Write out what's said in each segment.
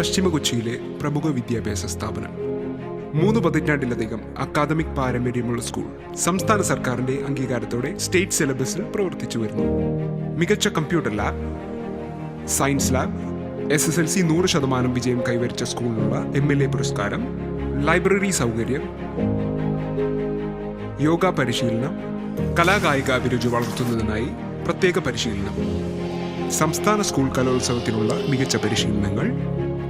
പശ്ചിമ കൊച്ചിയിലെ പ്രമുഖ വിദ്യാഭ്യാസ സ്ഥാപനം. 3 പതിറ്റാണ്ടിലധികം അക്കാദമിക് പാരമ്പര്യമുള്ള സ്കൂൾ സംസ്ഥാന സർക്കാരിന്റെ അംഗീകാരത്തോടെ സ്റ്റേറ്റ് സിലബസിൽ പ്രവർത്തിച്ചു വരുന്നു. മികച്ച computer lab, science lab, SSLC 100% വിജയം കൈവരിച്ച സ്കൂളിനുള്ള MLA പുരസ്കാരം, ലൈബ്രറി സൗകര്യം, യോഗ പരിശീലനം, കലാകായിക അഭിരുചി വളർത്തുന്നതിനായി പ്രത്യേക പരിശീലനം, സംസ്ഥാന സ്കൂൾ കലോത്സവത്തിനുള്ള മികച്ച പരിശീലനങ്ങൾ,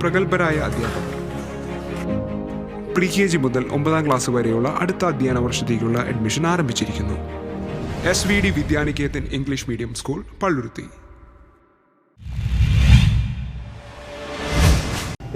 പ്രഗത്ഭരായ അധ്യാപകർ. PKG മുതൽ 9ാം ക്ലാസ് വരെയുള്ള അടുത്ത അധ്യയന വർഷത്തേക്കുള്ള അഡ്മിഷൻ ആരംഭിച്ചിരിക്കുന്നു. SVD Vidyaniketan English medium school, Palluruthy.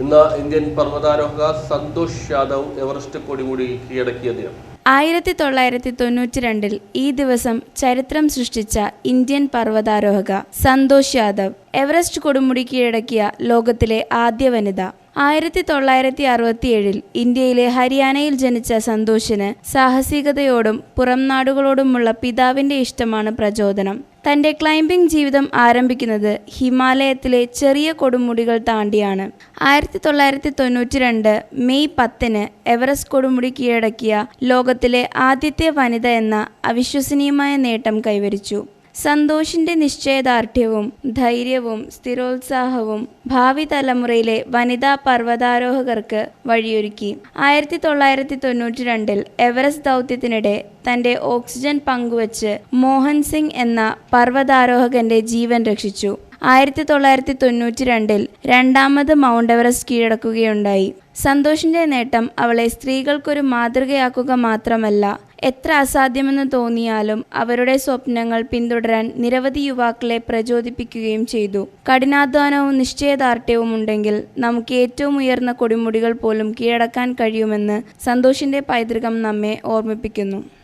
ഇന്ന് ഇന്ത്യൻ പർവ്വതാരോഹക സന്തോഷ് യാദവ് എവറസ്റ്റ് കൊടുമുടി കീഴടക്കിയ ദിനം. 1992 ഈ ദിവസം ചരിത്രം സൃഷ്ടിച്ച ഇന്ത്യൻ പർവ്വതാരോഹക സന്തോഷ് യാദവ് എവറസ്റ്റ് കൊടുമുടി കീഴടക്കിയ ലോകത്തിലെ ആദ്യ വനിത. 1967 ഇന്ത്യയിലെ ഹരിയാനയിൽ ജനിച്ച സന്തോഷിന് സാഹസികതയോടും പുറംനാടുകളോടുമുള്ള പിതാവിന്റെ ഇഷ്ടമാണ് പ്രചോദനം. തന്റെ ക്ലൈംബിംഗ് ജീവിതം ആരംഭിക്കുന്നത് ഹിമാലയത്തിലെ ചെറിയ കൊടുമുടികൾ താണ്ടിയാണ്. 1992 മെയ് 10 എവറസ്റ്റ് കൊടുമുടി കീഴടക്കിയ ലോകത്തിലെ ആദ്യത്തെ വനിത എന്ന അവിശ്വസനീയമായ നേട്ടം കൈവരിച്ചു. സന്തോഷിന്റെ നിശ്ചയദാർഢ്യവും ധൈര്യവും സ്ഥിരോത്സാഹവും ഭാവി തലമുറയിലെ വനിതാ പർവ്വതാരോഹകർക്ക് വഴിയൊരുക്കി. 1992 എവറസ്റ്റ് ദൗത്യത്തിനിടെ തന്റെ ഓക്സിജൻ പങ്കുവച്ച് മോഹൻ സിംഗ് എന്ന പർവ്വതാരോഹകന്റെ ജീവൻ രക്ഷിച്ചു. 1992 രണ്ടാമത് മൗണ്ട് എവറസ്റ്റ് കീഴടക്കുകയുണ്ടായി. സന്തോഷിന്റെ നേട്ടം അവളെ സ്ത്രീകൾക്കൊരു മാതൃകയാക്കുക മാത്രമല്ല, എത്ര അസാധ്യമെന്ന് തോന്നിയാലും അവരുടെ സ്വപ്നങ്ങൾ പിന്തുടരാൻ നിരവധി യുവാക്കളെ പ്രചോദിപ്പിക്കുകയും ചെയ്തു. കഠിനാധ്വാനവും നിശ്ചയദാർഢ്യവും ഉണ്ടെങ്കിൽ നമുക്ക് ഏറ്റവും ഉയർന്ന കൊടുമുടികൾ പോലും കീഴടക്കാൻ കഴിയുമെന്ന് സന്തോഷിന്റെ പൈതൃകം നമ്മെ ഓർമ്മിപ്പിക്കുന്നു.